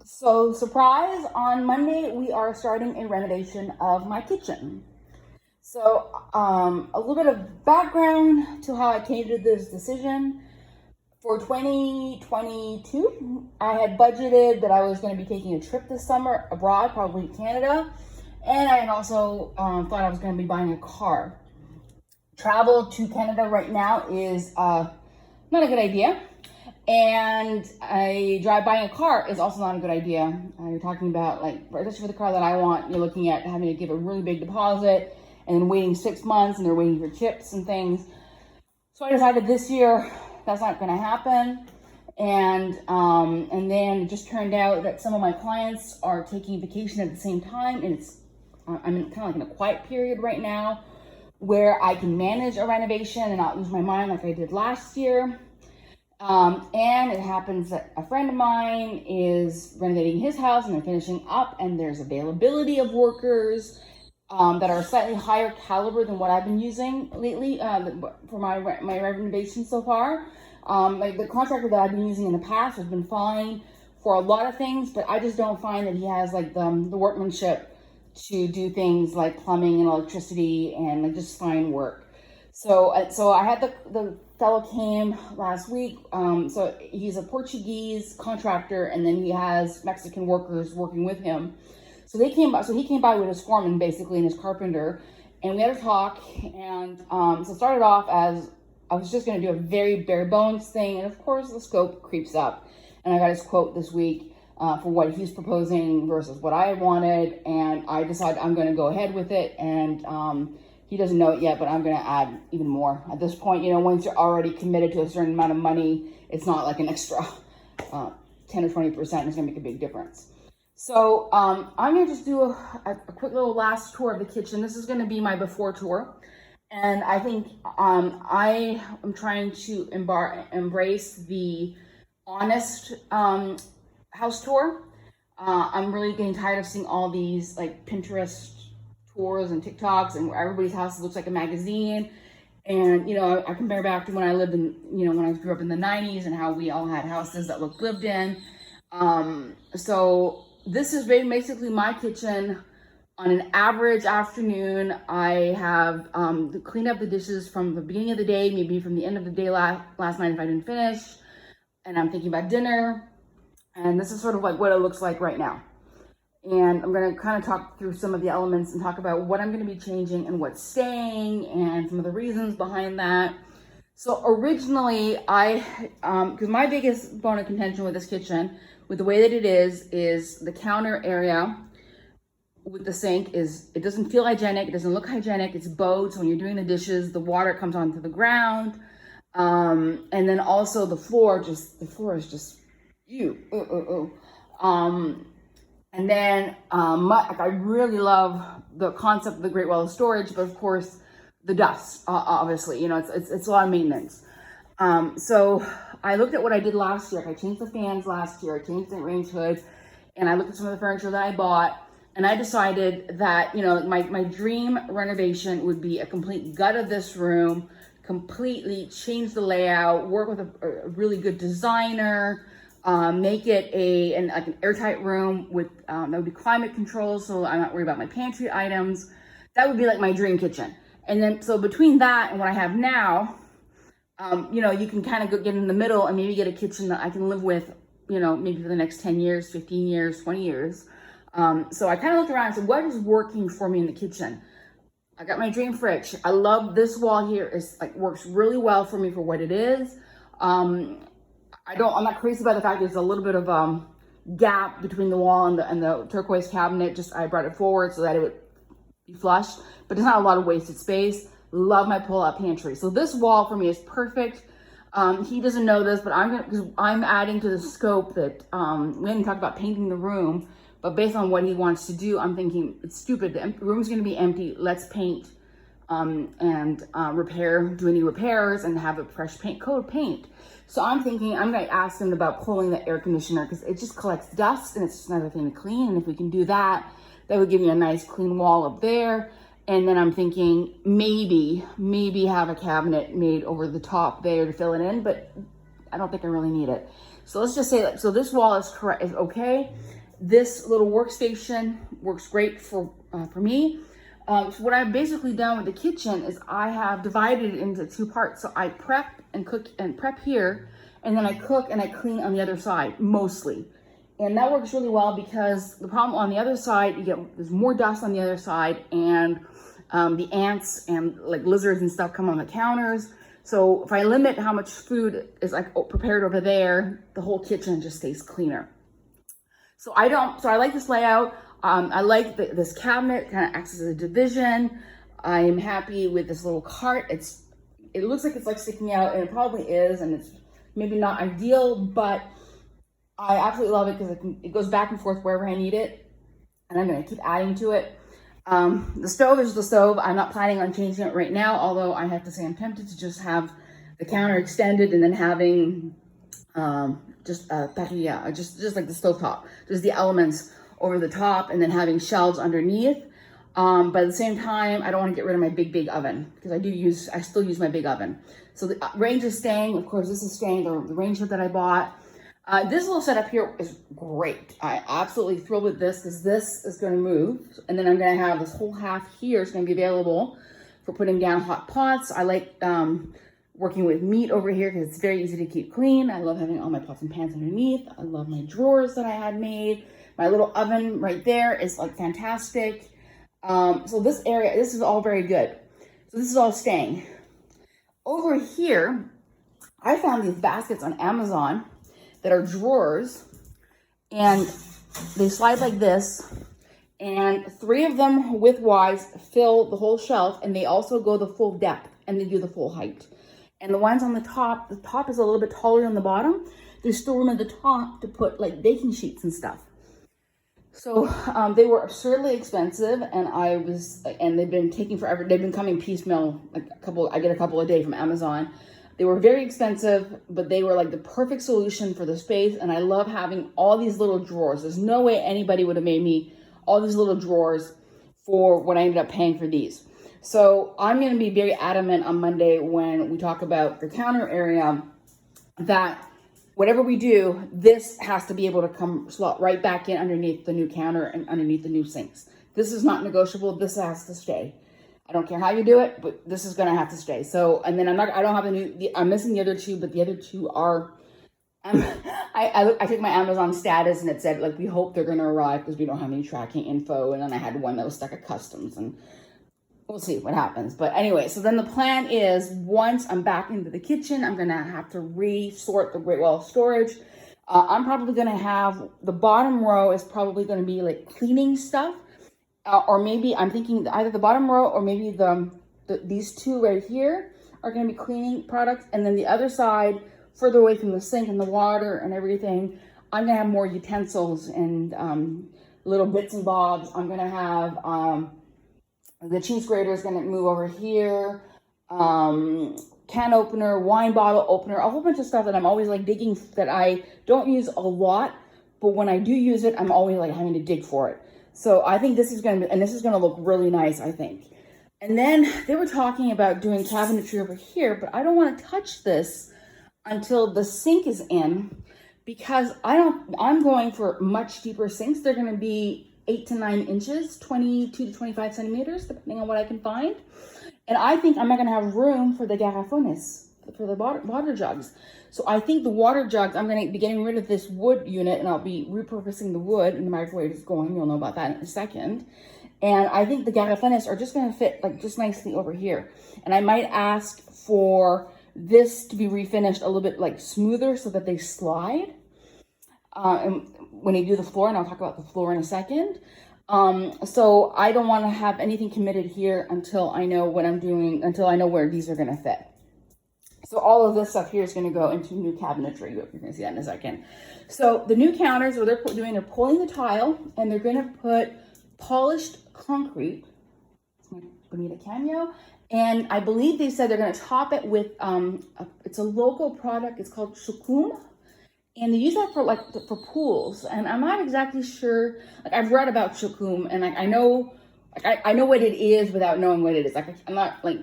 So, surprise, on Monday we are starting a renovation of my kitchen. So, a little bit of background to how I came to this decision. For 2022, I had budgeted that I was going to be taking a trip this summer abroad, probably Canada, and I had also thought I was going to be buying a car. Travel to Canada right now is not a good idea. And a drive buying a car is also not a good idea. You're talking about, like, especially for the car that I want, you're looking at having to give a really big deposit and then waiting 6 months, and they're waiting for chips and things. So I decided this year that's not going to happen. And then it just turned out that some of my clients are taking vacation at the same time, and I'm in kind of like in a quiet period right now where I can manage a renovation and not lose my mind like I did last year. And it happens that a friend of mine is renovating his house and they're finishing up, and there's availability of workers that are slightly higher caliber than what I've been using lately for my renovation so far. Like the contractor that I've been using in the past has been fine for a lot of things, but I just don't find that he has like the workmanship to do things like plumbing and electricity and like just fine work. So I had the fellow came last week. So he's a Portuguese contractor, and then he has Mexican workers working with him. So they came by. So he came by with his foreman basically and his carpenter, and we had a talk. And so it started off as I was just going to do a very bare bones thing, and of course the scope creeps up. And I got his quote this week for what he's proposing versus what I wanted, and I decided I'm going to go ahead with it. And he doesn't know it yet, but I'm going to add even more. At this point, once you're already committed to a certain amount of money, it's not like an extra 10 or 20% is going to make a big difference. So I'm going to just do a quick little last tour of the kitchen. This is going to be my before tour. And I think I am trying to embrace the honest house tour. I'm really getting tired of seeing all these like Pinterest tours and TikToks, and everybody's house looks like a magazine. And I compare back to when I lived in, when I grew up in the 90s, and how we all had houses that looked lived in. So this is basically my kitchen. On an average afternoon, I have to clean up the dishes from the beginning of the day, maybe from the end of the day last night if I didn't finish, and I'm thinking about dinner. And this is sort of like what it looks like right now. And I'm going to kind of talk through some of the elements and talk about what I'm going to be changing and what's staying and some of the reasons behind that. So originally because my biggest bone of contention with this kitchen, with the way that it is the counter area with the sink it doesn't feel hygienic. It doesn't look hygienic. It's bowed. So when you're doing the dishes, the water comes onto the ground. And then also the floor is just, and then I really love the concept of the Great Wall of Storage, but of course the dust, obviously, it's a lot of maintenance. So I looked at what I did last year. I changed the fans last year. I changed the range hood, and I looked at some of the furniture that I bought, and I decided that, my dream renovation would be a complete gut of this room, completely change the layout, work with a really good designer, make it an airtight room with that would be climate controlled, so I'm not worried about my pantry items. That would be like my dream kitchen. And then so between that and what I have now, you can kind of get in the middle and maybe get a kitchen that I can live with, maybe for the next 10 years, 15 years, 20 years. So I kind of looked around and said, what is working for me in the kitchen? I got my dream fridge. I love this wall here. It's like works really well for me for what it is. I'm not crazy about the fact there's a little bit of gap between the wall and the turquoise cabinet. I brought it forward so that it would be flush, but there's not a lot of wasted space. Love my pull-out pantry. So this wall for me is perfect. He doesn't know this, but because I'm adding to the scope that we didn't talk about painting the room, but based on what he wants to do, I'm thinking it's stupid. The room's going to be empty. Let's paint and repair, do any repairs, and have a fresh coat of paint. So I'm thinking I'm going to ask him about pulling the air conditioner because it just collects dust and it's just another thing to clean. And if we can do that, that would give me a nice clean wall up there. And then I'm thinking maybe have a cabinet made over the top there to fill it in, but I don't think I really need it. So let's just say that, so this wall is okay. this little workstation works great for me. So what I've basically done with the kitchen is I have divided it into two parts. So I prep and cook and prep here, and then I cook and I clean on the other side, mostly. And that works really well because the problem on the other side, there's more dust on the other side, and the ants and like lizards and stuff come on the counters. So if I limit how much food is like prepared over there, the whole kitchen just stays cleaner. So I like this layout. I like this cabinet, kind of acts as a division. I'm happy with this little cart. It looks like it's like sticking out, and it probably is, and it's maybe not ideal, but I absolutely love it because it goes back and forth wherever I need it, and I'm going to keep adding to it. The stove is the stove. I'm not planning on changing it right now, although I have to say I'm tempted to just have the counter extended and then having just like the stove top, just the elements over the top, and then having shelves underneath. But at the same time, I don't want to get rid of my big oven because I still use my big oven. So the range is staying. Of course, this is staying, the range hood that I bought. This little setup here is great. I absolutely thrilled with this because this is going to move. And then I'm going to have this whole half here is going to be available for putting down hot pots. I like working with meat over here because it's very easy to keep clean. I love having all my pots and pans underneath. I love my drawers that I had made. My little oven right there is like fantastic. So this area, this is all very good. So this is all staying. Over here, I found these baskets on Amazon that are drawers, and they slide like this, and 3 of them width-wise fill the whole shelf, and they also go the full depth, and they do the full height. And the ones on the top is a little bit taller than the bottom. There's still room at the top to put like baking sheets and stuff. So they were absurdly expensive, and they've been taking forever. They've been coming piecemeal, I get a couple a day from Amazon. They were very expensive, but they were like the perfect solution for the space. And I love having all these little drawers. There's no way anybody would have made me all these little drawers for what I ended up paying for these. So I'm going to be very adamant on Monday when we talk about the counter area that whatever we do, this has to be able to come slot right back in underneath the new counter and underneath the new sinks. This is not negotiable. This has to stay. I don't care how you do it, but this is going to have to stay. So, and then I'm missing the other 2, but the other 2 are, I took my Amazon status and it said like, we hope they're going to arrive because we don't have any tracking info. And then I had one that was stuck at customs, and we'll see what happens. But anyway, so then the plan is once I'm back into the kitchen, I'm going to have to resort the Great Wall of Storage. I'm probably going to have the bottom row is probably going to be like cleaning stuff. Or maybe I'm thinking either the bottom row or maybe these 2 right here are going to be cleaning products. And then the other side, further away from the sink and the water and everything, I'm going to have more utensils and little bits and bobs. I'm going to have the cheese grater is going to move over here. Can opener, wine bottle opener, a whole bunch of stuff that I'm always like digging, that I don't use a lot. But when I do use it, I'm always like having to dig for it. So I think this is going to look really nice, I think. And then they were talking about doing cabinetry over here, but I don't want to touch this until the sink is in, because I'm going for much deeper sinks. They're going to be 8 to 9 inches, 22 to 25 centimeters, depending on what I can find. And I think I'm not going to have room for the garrafones, for the water jugs. So I think the water jugs, I'm going to be getting rid of this wood unit, and I'll be repurposing the wood, and the microwave is going. You'll know about that in a second. And I think the garrafones are just going to fit like just nicely over here. And I might ask for this to be refinished a little bit like smoother so that they slide. And when you do the floor, and I'll talk about the floor in a second. So I don't want to have anything committed here until I know what I'm doing, until I know where these are going to fit. So all of this stuff here is going to go into new cabinetry. You're going to see that in a second. So the new counters, what they're pulling the tile, and they're going to put polished concrete. It's my Bonita Cameo. And I believe they said they're going to top it with, it's a local product. It's called Shukum. And they use that for pools. And I'm not exactly sure. Like, I've read about Shukum, and I know what it is without knowing what it is. Like, I'm not like,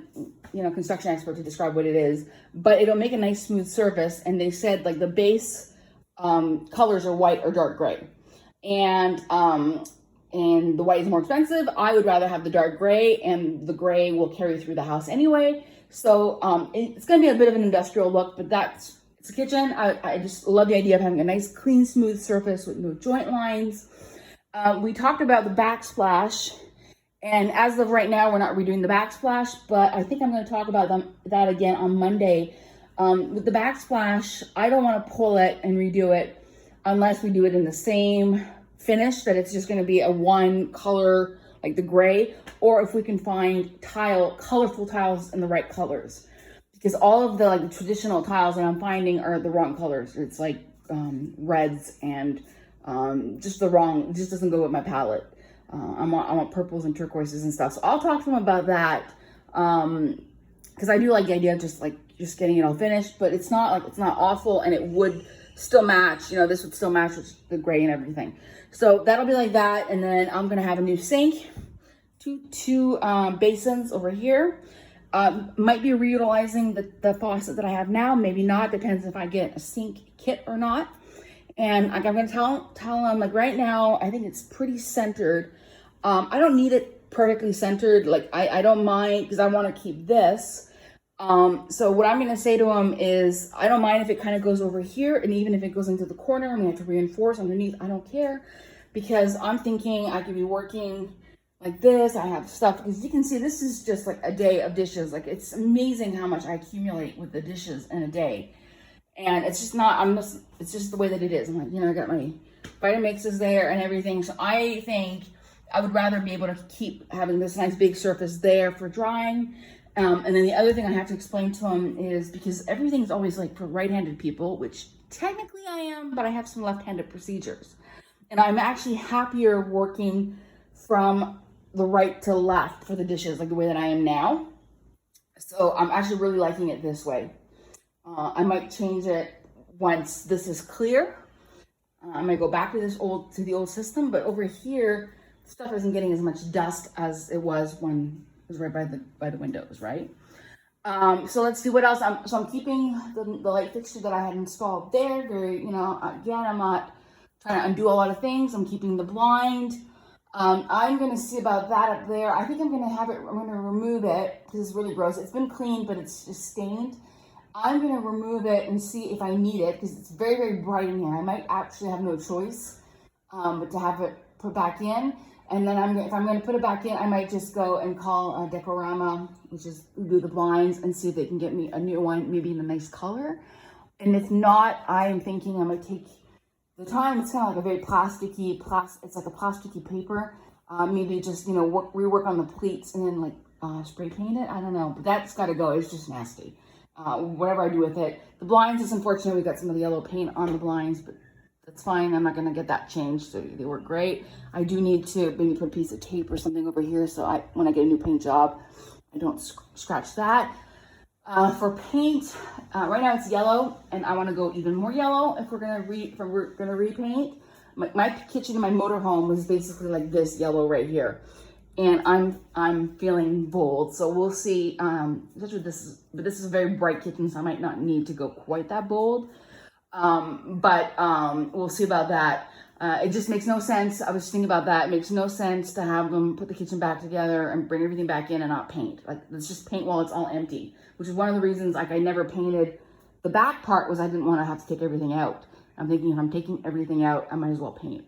construction expert to describe what it is, but it'll make a nice smooth surface. And they said like the base colors are white or dark gray. and the white is more expensive. I would rather have the dark gray, and the gray will carry through the house anyway. So it's going to be a bit of an industrial look, but it's a kitchen. I just love the idea of having a nice, clean, smooth surface with no joint lines. We talked about the backsplash, and as of right now, we're not redoing the backsplash, but I think I'm going to talk about that again on Monday. With the backsplash, I don't want to pull it and redo it unless we do it in the same finish, that it's just going to be a one color, like the gray, or if we can find colorful tiles in the right colors, because all of the like the traditional tiles that I'm finding are the wrong colors. It's like reds and just doesn't go with my palette. I want purples and turquoises and stuff. So I'll talk to them about that, because I do like the idea of just getting it all finished, but it's not awful, and it would still match, this would still match with the gray and everything. So that'll be like that. And then I'm gonna have a new sink, two basins over here. Might be reutilizing the faucet that I have now, maybe not, depends if I get a sink kit or not. And I'm gonna tell them, like, right now, I think it's pretty centered. I don't need it perfectly centered. Like, I don't mind, because I wanna keep this. So what I'm going to say to them is, I don't mind if it kind of goes over here, and even if it goes into the corner and we have to reinforce underneath, I don't care, because I'm thinking I could be working like this. I have stuff, because you can see this is just like a day of dishes. Like, it's amazing how much I accumulate with the dishes in a day. And it's just not, it's just the way that it is. I'm like, I got my Vitamixes there and everything. So I think I would rather be able to keep having this nice big surface there for drying. And then the other thing I have to explain to them is, because everything's always like for right-handed people, which technically I am, but I have some left-handed procedures. And I'm actually happier working from the right to left for the dishes, like the way that I am now. So I'm actually really liking it this way. I might change it once this is clear. I might go back to the old system, but over here, stuff isn't getting as much dust as it was when it was right by the windows, right? So let's see what else. I'm keeping the light fixture that I had installed there. Again, I'm not trying to undo a lot of things. I'm keeping the blind. I'm gonna see about that up there. I think I'm gonna remove it, because it's really gross. It's been cleaned, but it's just stained. I'm gonna remove it and see if I need it, because it's very, very bright in here. I might actually have no choice but to have it put back in. And then if I'm going to put it back in, I might just go and call Decorama, which is do the blinds, and see if they can get me a new one, maybe in a nice color. And if not, I am thinking I might take the time. It's kind of like a very plasticky, it's like a plasticky paper. Maybe just, rework on the pleats and then like spray paint it. I don't know, but that's got to go. It's just nasty. Whatever I do with it. The blinds is unfortunate. We got some of the yellow paint on the blinds, but that's fine. I'm not going to get that changed. So they work great. I do need to maybe put a piece of tape or something over here, so when I get a new paint job, I don't scratch that. For paint, right now it's yellow, and I want to go even more yellow if we're going to repaint. My kitchen in my motorhome was basically like this yellow right here, and I'm feeling bold. So we'll see. But this is a very bright kitchen, so I might not need to go quite that bold. But we'll see about that. It just makes no sense. I was thinking about that. It makes no sense to have them put the kitchen back together and bring everything back in and not paint. Like, let's just paint while it's all empty, which is one of the reasons I never painted the back part, was I didn't want to have to take everything out. I'm thinking, if I'm taking everything out, I might as well paint.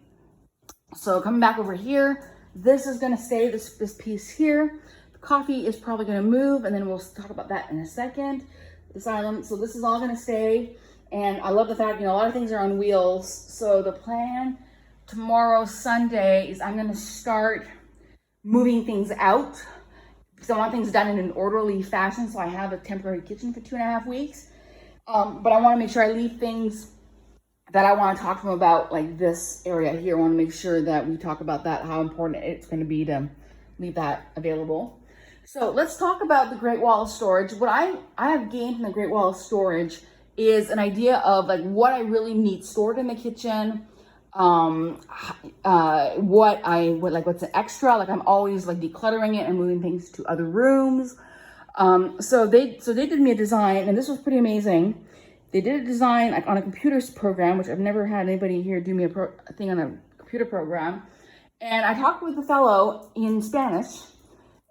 So coming back over here, this is going to stay, this piece here. The coffee is probably going to move, and then we'll talk about that in a second. This island, so this is all going to stay. And I love the fact, a lot of things are on wheels. So the plan tomorrow, Sunday, is I'm going to start moving things out, because I want things done in an orderly fashion. So I have a temporary kitchen for 2.5 weeks. But I want to make sure I leave things that I want to talk to them about, like this area here. I want to make sure that we talk about that, how important it's going to be to leave that available. So let's talk about the Great Wall of Storage. What I have gained from the Great Wall of Storage is an idea of like what I really need stored in the kitchen, what's an extra. Like, I'm always like decluttering it and moving things to other rooms. So they did me a design, and this was pretty amazing. They did a design like on a computer program, which I've never had anybody here do me a thing on a computer program. And I talked with the fellow in Spanish,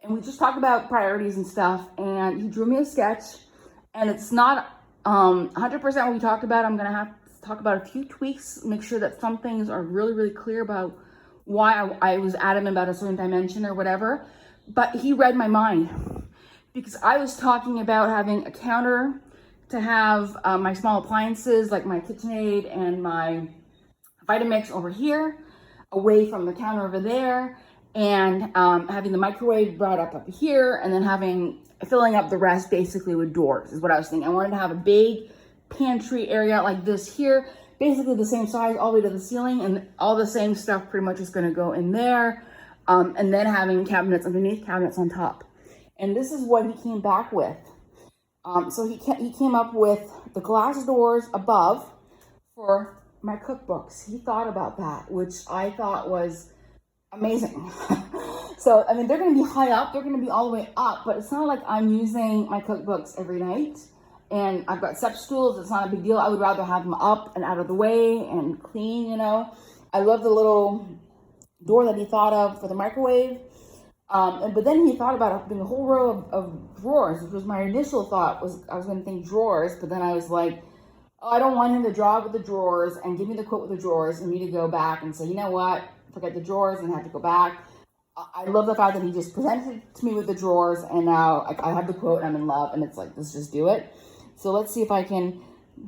and we just talked about priorities and stuff, and he drew me a sketch, and it's not 100% what we talked about. I'm gonna have to talk about a few tweaks, make sure that some things are really, really clear about why I was adamant about a certain dimension or whatever. But he read my mind, because I was talking about having a counter to have my small appliances like my KitchenAid and my Vitamix over here, away from the counter over there, and having the microwave brought up here, and then filling up the rest basically with drawers is what I was thinking. I wanted to have a big pantry area like this here, basically the same size all the way to the ceiling, and all the same stuff pretty much is going to go in there, and then having cabinets underneath, cabinets on top. And this is what he came back with. So he came up with the glass doors above for my cookbooks. He thought about that, which I thought was amazing. So, I mean, they're going to be high up, they're going to be all the way up, but it's not like I'm using my cookbooks every night. And I've got step stools, it's not a big deal. I would rather have them up and out of the way and clean, you know. I love the little door that he thought of for the microwave. But then he thought about doing a whole row of drawers, which was my initial thought. I was going to think drawers, but then I was like, oh, I don't want him to draw with the drawers and give me the quote with the drawers and me to go back and say, you know what, forget the drawers and have to go back. I love the fact that he just presented it to me with the drawers, and now I have the quote and I'm in love, and it's like, let's just do it. So let's see if I can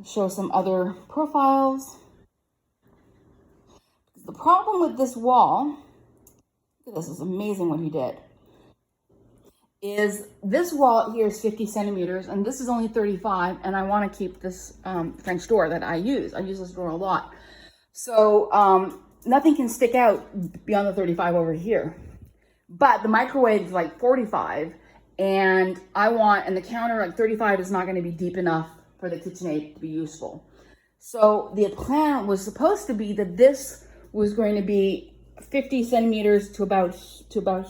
show some other profiles. The problem with this wall, this is amazing what he did, is this wall here is 50 centimeters and this is only 35, and I want to keep this French door that I use. I use this door a lot. So nothing can stick out beyond the 35 over here. But the microwave is like 45, and the counter, like 35 is not going to be deep enough for the KitchenAid to be useful. So the plan was supposed to be that this was going to be 50 centimeters to about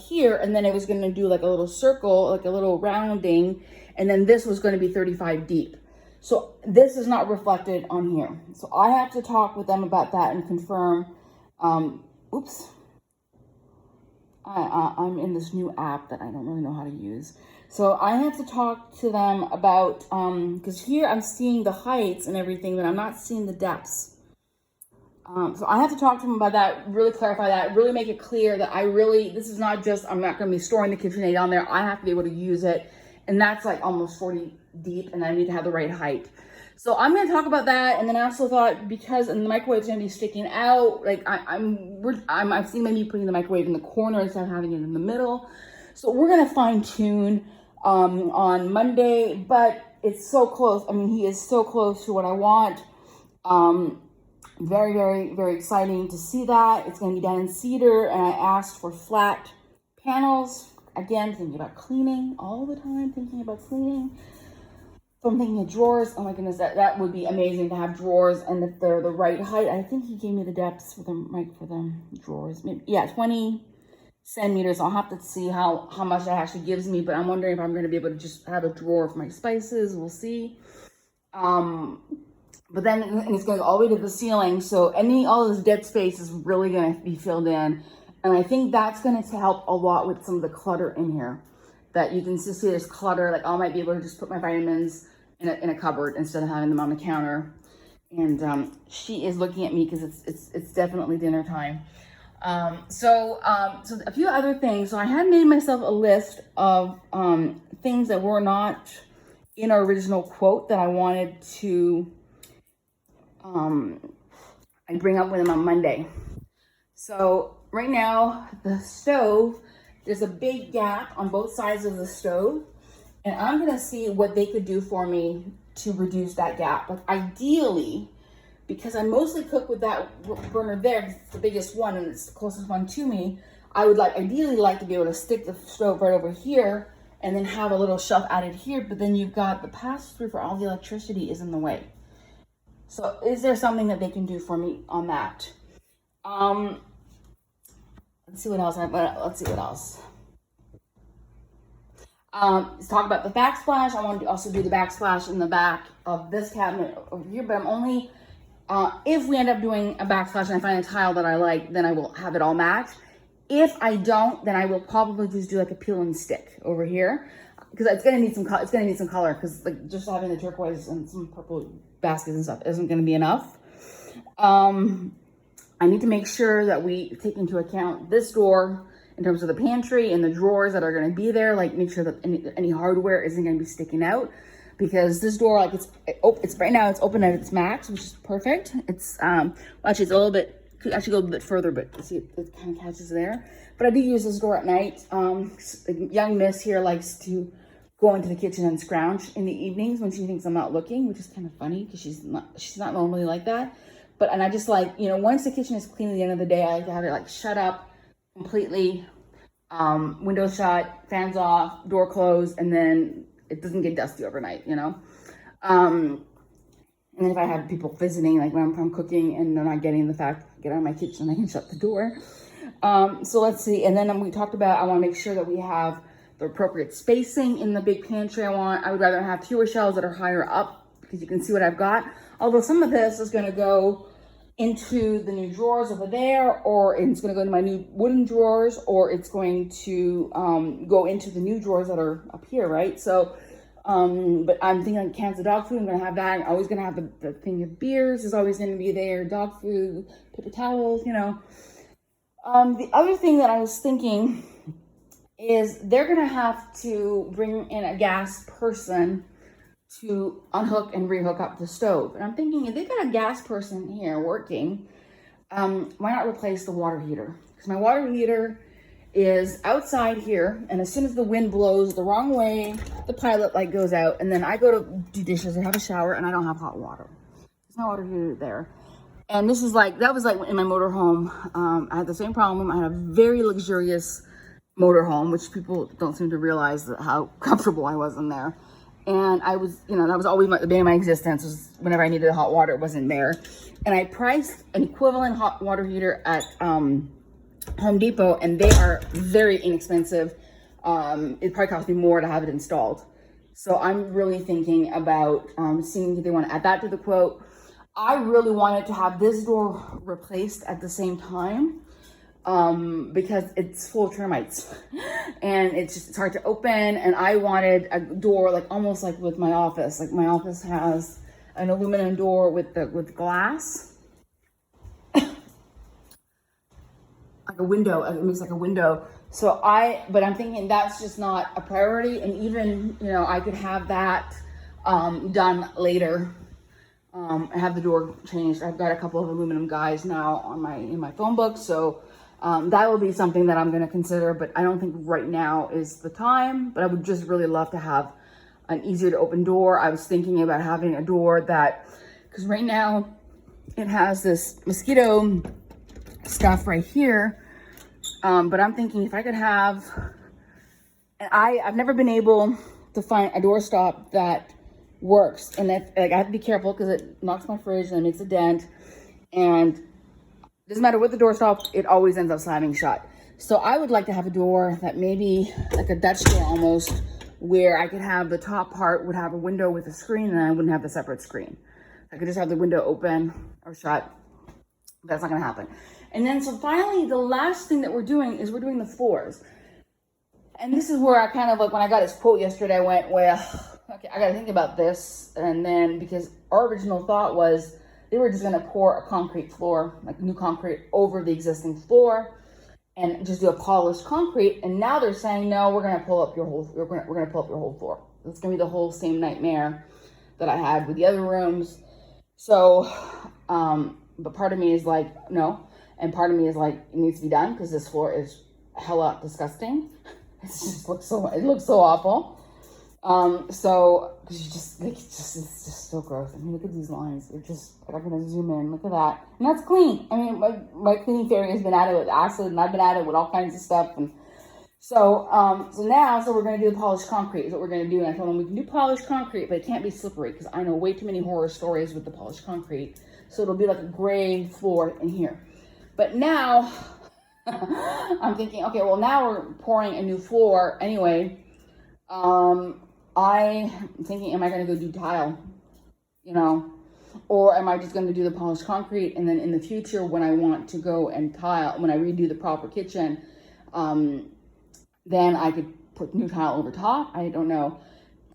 here, and then it was going to do like a little circle, like a little rounding, and then this was going to be 35 deep. So this is not reflected on here. So I have to talk with them about that and confirm. Oops. I'm in this new app that I don't really know how to use. So I have to talk to them about, because here I'm seeing the heights and everything, but I'm not seeing the depths. So I have to talk to them about that, really clarify that, really make it clear that this is not just, I'm not going to be storing the KitchenAid on there. I have to be able to use it. And that's like almost 40 deep, and I need to have the right height. So I'm going to talk about that. And then I also thought, because the microwave's going to be sticking out, like I'm thinking maybe putting the microwave in the corner instead of having it in the middle. So we're going to fine tune on Monday, but it's so close. I mean, he is so close to what I want. Very, very, very exciting to see that. It's going to be done in cedar, and I asked for flat panels. Again, thinking about cleaning all the time, thinking about cleaning. So I'm thinking of drawers. Oh my goodness, that would be amazing to have drawers, and if they're the right height. I think he gave me the depths for the drawers. Maybe, yeah, 20 centimeters. I'll have to see how much that actually gives me, but I'm wondering if I'm going to be able to just have a drawer for my spices. We'll see. But then it's going to go all the way to the ceiling, so all this dead space is really going to be filled in. And I think that's going to help a lot with some of the clutter in here. That you can just see there's clutter, like I might be able to just put my vitamins in a cupboard instead of having them on the counter. And she is looking at me because it's definitely dinner time. So a few other things. So I had made myself a list of things that were not in our original quote that I wanted to I bring up with them on Monday. So right now, the stove, there's a big gap on both sides of the stove, and I'm gonna see what they could do for me to reduce that gap. But ideally, because I mostly cook with that burner there, it's the biggest one and it's the closest one to me, I would ideally like to be able to stick the stove right over here and then have a little shelf added here, but then you've got the pass-through for all the electricity is in the way. So is there something that they can do for me on that? Let's see what else. Let's see what else. Let's talk about the backsplash. I want to also do the backsplash in the back of this cabinet over here, but I'm only If we end up doing a backsplash and I find a tile that I like, then I will have it all match. If I don't, then I will probably just do like a peel and stick over here, because it's gonna need some. It's gonna need some color, because like just having the turquoise and some purple baskets and stuff isn't gonna be enough. I need to make sure that we take into account this door in terms of the pantry and the drawers that are gonna be there. Like make sure that any hardware isn't gonna be sticking out, because this door, like it's right now it's open at its max, which is perfect. It's well, actually it's a little bit. Could actually go a bit further, but see, it kind of catches there. But I do use this door at night. Young Miss here likes to go into the kitchen and scrounge in the evenings when she thinks I'm not looking, which is kind of funny because she's not normally like that. But, and I just like, you know, once the kitchen is clean at the end of the day, I like to have it like shut up completely, windows shut, fans off, door closed, and then it doesn't get dusty overnight, you know? And then if I have people visiting, like when I'm cooking and they're not getting the fact, get out of my kitchen, I can shut the door. So let's see. And then we talked about, I want to make sure that we have the appropriate spacing in the big pantry. I would rather have fewer shelves that are higher up, because you can see what I've got. Although some of this is going to go into the new drawers over there, or it's going to go into my new wooden drawers, or it's going to go into the new drawers that are up here, right? So, but I'm thinking like cans of dog food, I'm going to have that. I'm always going to have the thing of beers is always going to be there, dog food, paper towels, you know. The other thing that I was thinking is they're going to have to bring in a gas person to unhook and rehook up the stove. And I'm thinking, if they got a gas person here working, why not replace the water heater? Because my water heater is outside here, and as soon as the wind blows the wrong way, the pilot light goes out, and then I go to do dishes or have a shower, and I don't have hot water. There's no water heater there. And this is like, that was like in my motorhome. I had the same problem. I had a very luxurious motorhome, which people don't seem to realize how comfortable I was in there. And I was, you know, that was always the bane of my existence, was whenever I needed hot water, it wasn't there. And I priced an equivalent hot water heater at Home Depot, and they are very inexpensive. It probably cost me more to have it installed. So I'm really thinking about seeing if they want to add that to the quote. I really wanted to have this door replaced at the same time, because it's full of termites and it's hard to open. And I wanted a door like almost like with my office. Like my office has an aluminum door with glass, like a window. It makes like a window. So but I'm thinking that's just not a priority. And even, you know, I could have that done later. I have the door changed. I've got a couple of aluminum guys now in my phone book. So that will be something that I'm going to consider, but I don't think right now is the time. But I would just really love to have an easier to open door. I was thinking about having a door that, because right now it has this mosquito stuff right here. But I'm thinking if I could have, and I've never been able to find a doorstop that works. And that, like, I have to be careful because it knocks my fridge and it makes a dent. And doesn't matter what the door stops, it always ends up slamming shut. So I would like to have a door that maybe like a Dutch door almost, where I could have the top part would have a window with a screen, and I wouldn't have the separate screen. I could just have the window open or shut. That's not gonna happen. And then so finally, the last thing that we're doing is we're doing the floors. And this is where I kind of like, when I got his quote yesterday, I went, well, okay, I gotta think about this. And then because our original thought was, they were just going to pour a concrete floor, like new concrete, over the existing floor, and just do a polished concrete. And now they're saying, no, we're going to pull up your whole. We're going to pull up your whole floor. It's going to be the whole same nightmare that I had with the other rooms. So, but part of me is like, no, and part of me is like, it needs to be done because this floor is hella disgusting. It looks so awful. So it's just so gross. I mean, look at these lines. They're just, I'm gonna zoom in. Look at that. And that's clean. I mean, my cleaning fairy has been at it with acid, and I've been at it with all kinds of stuff. And so, so we're gonna do the polished concrete is what we're gonna do. And I told them we can do polished concrete, but it can't be slippery because I know way too many horror stories with the polished concrete. So it'll be like a gray floor in here. But now I'm thinking, okay, well now we're pouring a new floor anyway. I'm thinking, am I going to go do tile? You know, or am I just going to do the polished concrete, and then in the future when I want to go and tile, when I redo the proper kitchen, then I could put new tile over top. I don't know.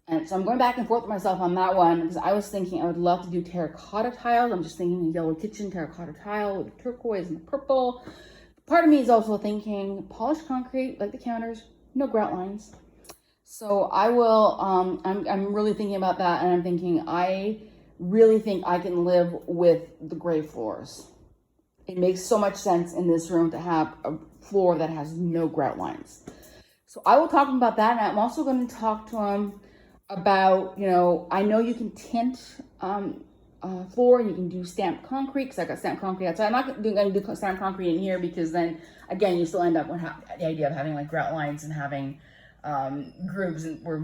And so I'm going back and forth with myself on that one, because I was thinking I would love to do terracotta tiles. I'm just thinking a yellow kitchen terracotta tile with turquoise and purple. Part of me is also thinking polished concrete, like the counters, no grout lines. So I will, I'm really thinking about that, and I'm thinking, I really think I can live with the gray floors. It makes so much sense in this room to have a floor that has no grout lines. So I will talk to him about that, and I'm also going to talk to him about, you know, I know you can tint floor, and you can do stamped concrete, because I got stamped concrete outside. I'm not going to do stamped concrete in here, because then again you still end up with the idea of having like grout lines and having grooves where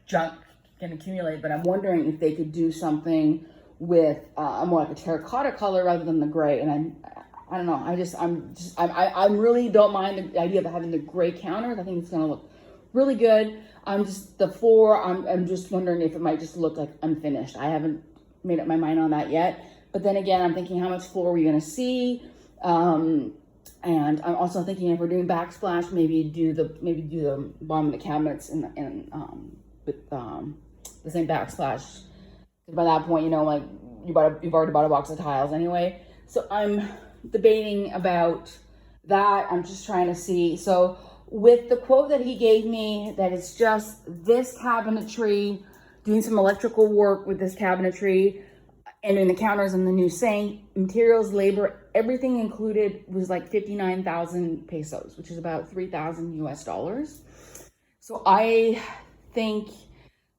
junk can accumulate. But I'm wondering if they could do something with more like a terracotta color rather than the gray. And I don't know, I really don't mind the idea of having the gray counters. I think it's going to look really good. The floor, I'm just wondering if it might just look like unfinished. I haven't made up my mind on that yet. But then again, I'm thinking, how much floor are we going to see? And I'm also thinking, if we're doing backsplash, maybe do the bottom of the cabinets with the same backsplash. By that point, you know, like you've already bought a box of tiles anyway. So I'm debating about that. I'm just trying to see. So with the quote that he gave me, that it's just this cabinetry, doing some electrical work with this cabinetry, and in the counters and the new sink, materials, labor, everything included was like 59,000 pesos, which is about $3,000 US. So I think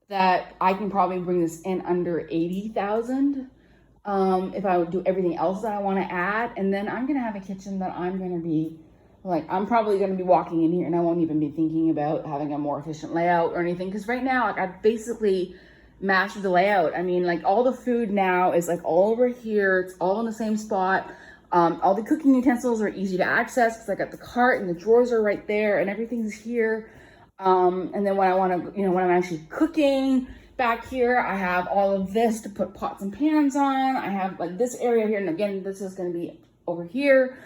that I can probably bring this in under 80,000 if I would do everything else that I want to add. And then I'm going to have a kitchen that I'm going to be like, I'm probably going to be walking in here and I won't even be thinking about having a more efficient layout or anything. Because right now, like, I've basically mastered the layout. I mean, like, all the food now is like all over here. It's all in the same spot. All the cooking utensils are easy to access because I got the cart and the drawers are right there and everything's here. And then when I want to, you know, when I'm actually cooking back here, I have all of this to put pots and pans on. I have like this area here. And again, this is going to be over here.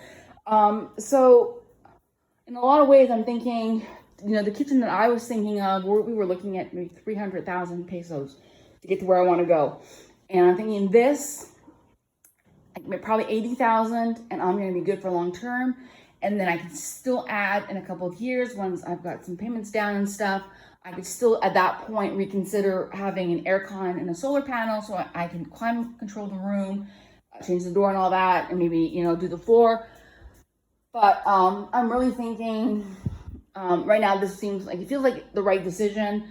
So in a lot of ways, I'm thinking, you know, the kitchen that I was thinking of, we were looking at maybe 300,000 pesos to get to where I want to go. And I'm thinking this, like probably 80,000, and I'm going to be good for long term. And then I can still add in a couple of years, once I've got some payments down and stuff, I could still at that point reconsider having an aircon and a solar panel so I can climate control the room, change the door and all that, and maybe, you know, do the floor. But I'm really thinking right now, this seems like, it feels like the right decision.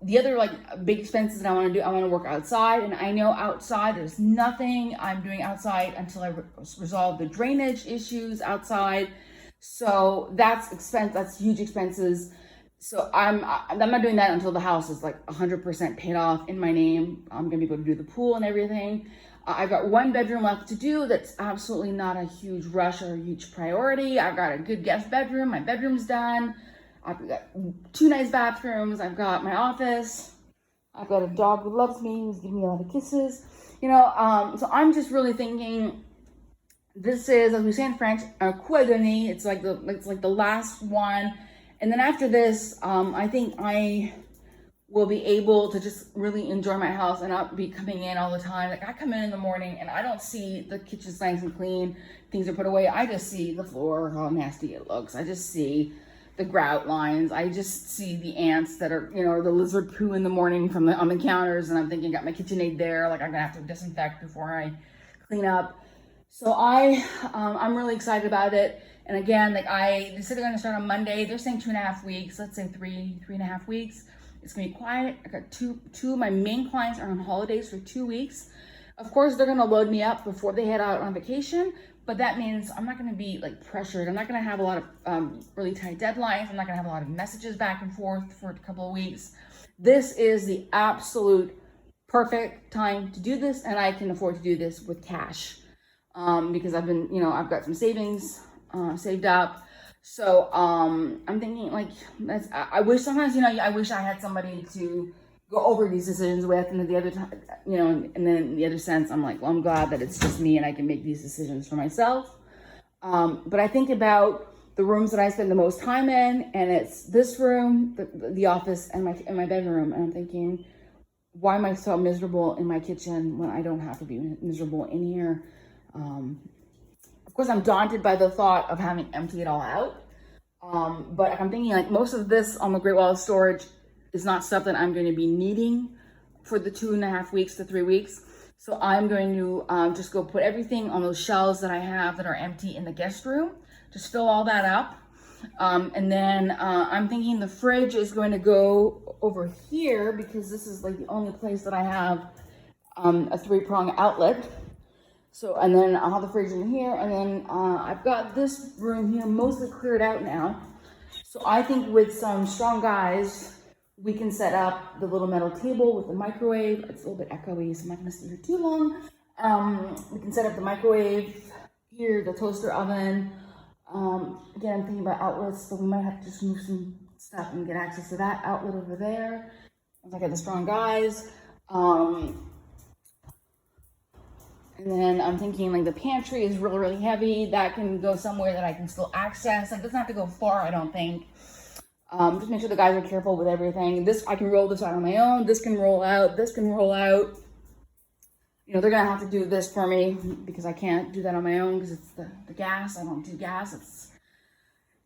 The other like big expenses that I want to do, I want to work outside, and I know outside there's nothing I'm doing outside until I resolve the drainage issues outside. So that's expense, that's huge expenses. So I'm not doing that until the house is like 100% paid off in my name. I'm gonna be able to do the pool and everything. I've got one bedroom left to do. That's absolutely not a huge rush or a huge priority. I've got a good guest bedroom. My bedroom's done. I've got 2 nice bathrooms. I've got my office. I've got a dog who loves me, who's giving me a lot of kisses. You know, so I'm just really thinking, this is, as we say in French, un coup à donner. It's like the last one. And then after this, I think I will be able to just really enjoy my house and not be coming in all the time. Like, I come in the morning and I don't see the kitchen's nice and clean, things are put away. I just see the floor, how nasty it looks. I just see the grout lines. I just see the ants that are, you know, the lizard poo in the morning from on the counters, and I'm thinking, got my KitchenAid there, like I'm gonna have to disinfect before I clean up. So I'm really excited about it. And again, like, they said they're gonna start on Monday. They're saying 2.5 weeks. Let's say 3.5 weeks. It's gonna be quiet. I got two of my main clients are on holidays for 2 weeks. Of course, they're gonna load me up before they head out on vacation, but that means I'm not gonna be like pressured. I'm not gonna have a lot of really tight deadlines. I'm not gonna have a lot of messages back and forth for a couple of weeks. This is the absolute perfect time to do this, and I can afford to do this with cash because I've been, you know, I've got some savings saved up. So I'm thinking, like, I wish sometimes, you know, I wish I had somebody to go over these decisions with, and then the other time, you know, and then the other sense, I'm like, well, I'm glad that it's just me and I can make these decisions for myself. But I think about the rooms that I spend the most time in, and it's this room, the office, and my bedroom, and I'm thinking, why am I so miserable in my kitchen when I don't have to be miserable in here? Of course, I'm daunted by the thought of having to empty it all out. But I'm thinking like most of this on the Great Wall of Storage is not stuff that I'm going to be needing for the 2.5 weeks to 3 weeks. So I'm going to just go put everything on those shelves that I have that are empty in the guest room. Just fill all that up. And then I'm thinking the fridge is going to go over here because this is like the only place that I have a 3-prong outlet. So, and then I'll have the fridge in here, and then I've got this room here mostly cleared out now. So I think with some strong guys, we can set up the little metal table with the microwave. It's a little bit echoey, so I'm not gonna stay here too long. We can set up the microwave here, the toaster oven. Again, I'm thinking about outlets, so we might have to just move some stuff and get access to that outlet over there. Once I get the strong guys. And then I'm thinking like the pantry is really, really heavy. That can go somewhere that I can still access. It doesn't have to go far, I don't think. Just make sure the guys are careful with everything. This, I can roll this out on my own. This can roll out. This can roll out. You know, they're going to have to do this for me because I can't do that on my own because it's the gas. I don't do gas. It's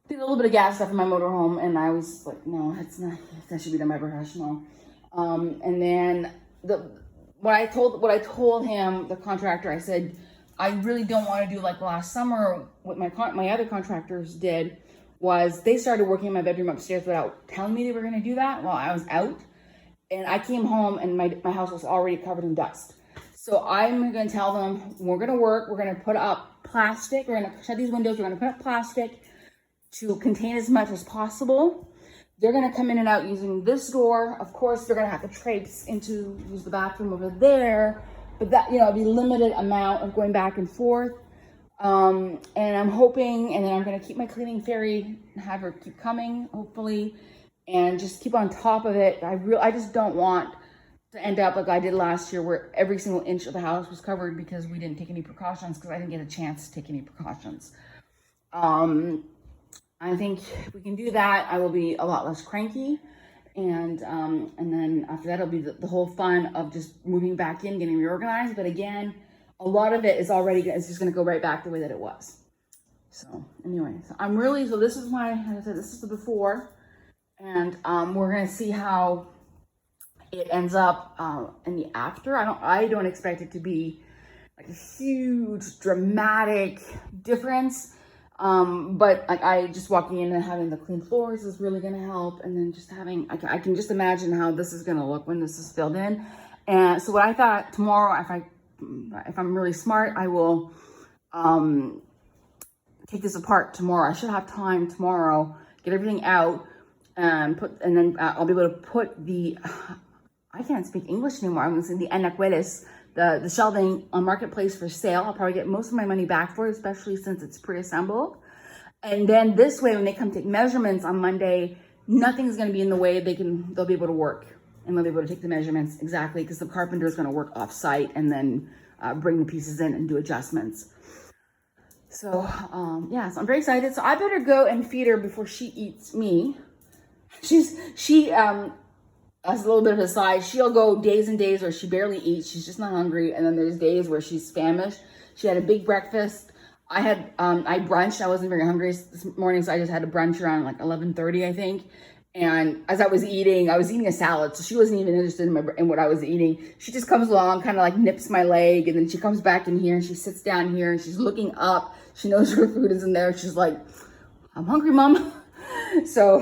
did a little bit of gas stuff in my motorhome, and I was like, no, it's not. That should be done by a professional. And then what I told him, the contractor, I said, I really don't want to do like last summer. What my other contractors did was they started working in my bedroom upstairs without telling me they were going to do that while I was out. And I came home and my house was already covered in dust. So I'm going to tell them, we're going to work. We're going to put up plastic. We're going to shut these windows. We're going to put up plastic to contain as much as possible. They're going to come in and out using this door. Of course, they're going to have to traipse use the bathroom over there. But that, you know, it'll be limited amount of going back and forth. And I'm hoping, and then I'm going to keep my cleaning fairy, have her keep coming, hopefully, and just keep on top of it. I just don't want to end up like I did last year where every single inch of the house was covered because we didn't take any precautions, because I didn't get a chance to take any precautions. I think if we can do that, I will be a lot less cranky. And then after that, it'll be the whole fun of just moving back in, getting reorganized. But again, a lot of it is just going to go right back the way that it was. So anyway, so this is like I said, this is the before. And we're going to see how it ends up in the after. I don't expect it to be like a huge dramatic difference. But like I just walking in and having the clean floors is really going to help. And then just I can just imagine how this is going to look when this is filled in. And so what I thought tomorrow, if I'm really smart, I will take this apart tomorrow. I should have time tomorrow, get everything out, and then I'll be able to put I can't speak English anymore. I'm going to say the anaqueles, the shelving on Marketplace for sale. I'll probably get most of my money back for it, especially since it's pre-assembled. And then this way, when they come take measurements on Monday, nothing's going to be in the way. They'll be able to work, and they'll be able to take the measurements exactly, because the carpenter is going to work off site and then bring the pieces in and do adjustments. So yeah, so I'm very excited. So I better go and feed her before she eats me. As a little bit of a side, she'll go days and days where she barely eats. She's just not hungry. And then there's days where she's famished. She had a big breakfast. I brunched. I wasn't very hungry this morning, so I just had a brunch around like 11:30, I think. And as I was eating a salad, so she wasn't even interested in what I was eating. She just comes along, kind of like nips my leg, and then she comes back in here and she sits down here and she's looking up. She knows her food is in there. She's like, "I'm hungry, Mom." So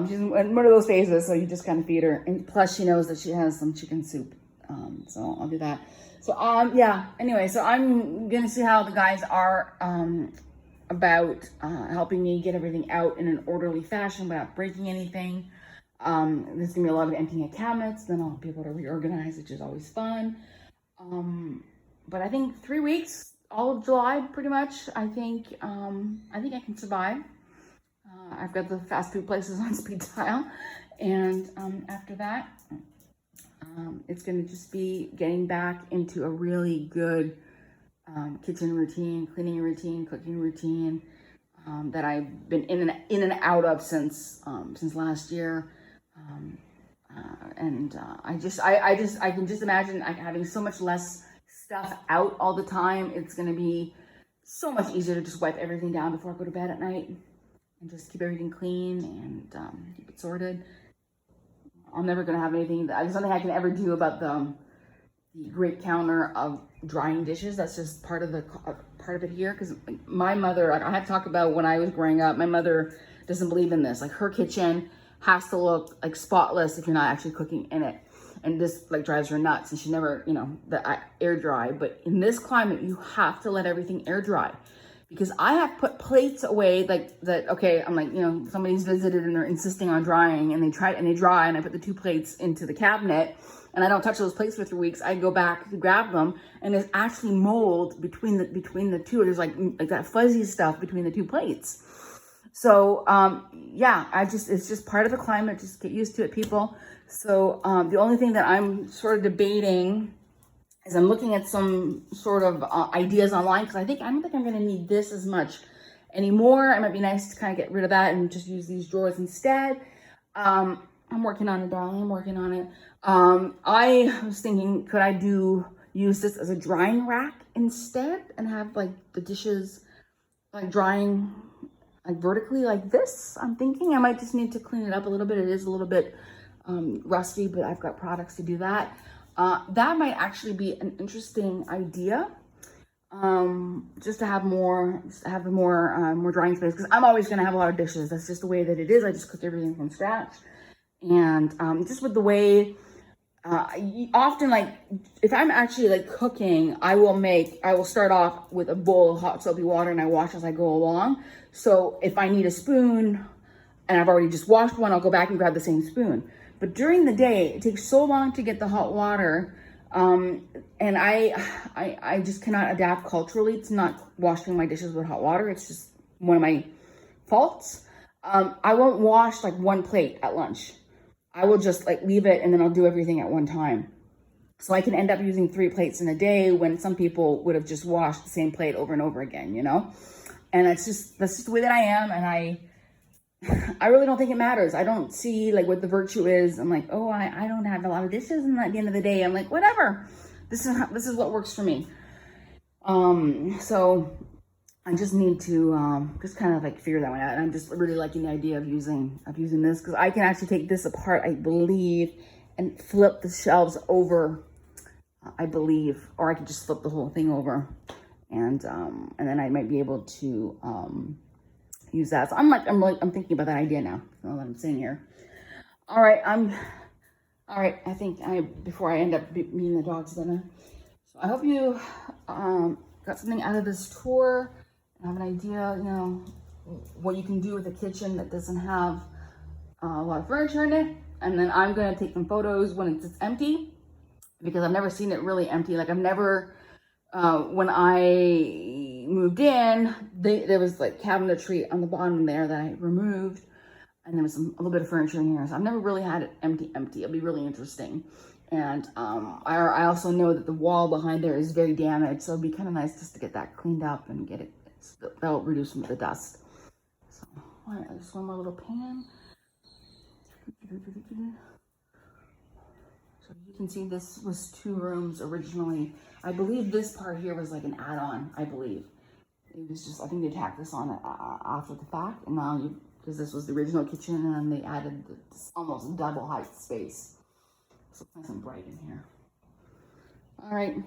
she's in one of those phases, so you just kind of feed her. And plus she knows that she has some chicken soup. So I'll do that. So yeah, anyway, so I'm gonna see how the guys are about helping me get everything out in an orderly fashion without breaking anything. There's gonna be a lot of emptying of cabinets, then I'll be able to reorganize, which is always fun. But I think 3 weeks, all of July pretty much, I think I can survive. I've got the fast food places on speed dial, And after that, it's going to just be getting back into a really good kitchen routine, cleaning routine, cooking routine that I've been in and out of since last year. I can just imagine having so much less stuff out all the time. It's going to be so much easier to just wipe everything down before I go to bed at night and just keep everything clean and keep it sorted. I'm never going to have anything. There's nothing I can ever do about the great counter of drying dishes. That's just part of it here. Because my mother, I have talked about when I was growing up, my mother doesn't believe in this. Like, her kitchen has to look like spotless if you're not actually cooking in it. And this like drives her nuts, and she never, air dry. But in this climate, you have to let everything air dry. Because I have put plates away like that. Okay, I'm like, somebody's visited and they're insisting on drying, and they dry, and I put the 2 plates into the cabinet, and I don't touch those plates for 3 weeks. I go back to grab them, and there's actually mold between the two. There's like that fuzzy stuff between the 2 plates. So yeah, it's just part of the climate. Just get used to it, people. So the only thing that I'm sort of debating is I'm looking at some sort of ideas online, because I don't think I'm going to need this as much anymore. It might be nice to kind of get rid of that and just use these drawers instead. I'm working on it, darling. I'm working on it. I was thinking, could I use this as a drying rack instead and have like the dishes like drying like vertically like this? I'm thinking I might just need to clean it up a little bit. It is a little bit rusty, but I've got products to do that. That might actually be an interesting idea, just to have more drying space, because I'm always going to have a lot of dishes. That's just the way that it is. I just cook everything from scratch, and just with the way often, like, if I'm actually like cooking, I will start off with a bowl of hot soapy water, and I wash as I go along. So if I need a spoon and I've already just washed one, I'll go back and grab the same spoon. But during the day, it takes so long to get the hot water, and I just cannot adapt culturally to not washing my dishes with hot water. It's just one of my faults. I won't wash like 1 plate at lunch. I will just like leave it, and then I'll do everything at one time. So I can end up using 3 plates in a day, when some people would have just washed the same plate over and over again, And that's just the way that I am, and I really don't think it matters. I don't see like what the virtue is. I'm like, oh, I don't have a lot of dishes, and at the end of the day, I'm like, whatever. This is what works for me. So I just need to just kind of like figure that one out. And I'm just really liking the idea of using this, because I can actually take this apart, I believe, and flip the shelves over, I believe, or I could just flip the whole thing over, and then I might be able to use that. So I'm thinking about that idea now. That's what I'm saying here. All right, I think before I end up meeting the dogs dinner. So I hope you got something out of this tour and have an idea, what you can do with a kitchen that doesn't have a lot of furniture in it. And then I'm gonna take some photos when it's empty, because I've never seen it really empty. Like, I've never, when I moved in, there was like cabinetry on the bottom there that I removed, and there was a little bit of furniture in here. So I've never really had it empty. It'll be really interesting. And I also know that the wall behind there is very damaged, so it'd be kind of nice just to get that cleaned up and get it. That'll reduce some of the dust. So, all right, just one more little pan. So you can see this was 2 rooms originally. I believe this part here was like an add-on, I believe. It was just, I think they tacked this on after the fact, and now because this was the original kitchen, and then they added this almost double height space. So it's nice and bright in here. All right.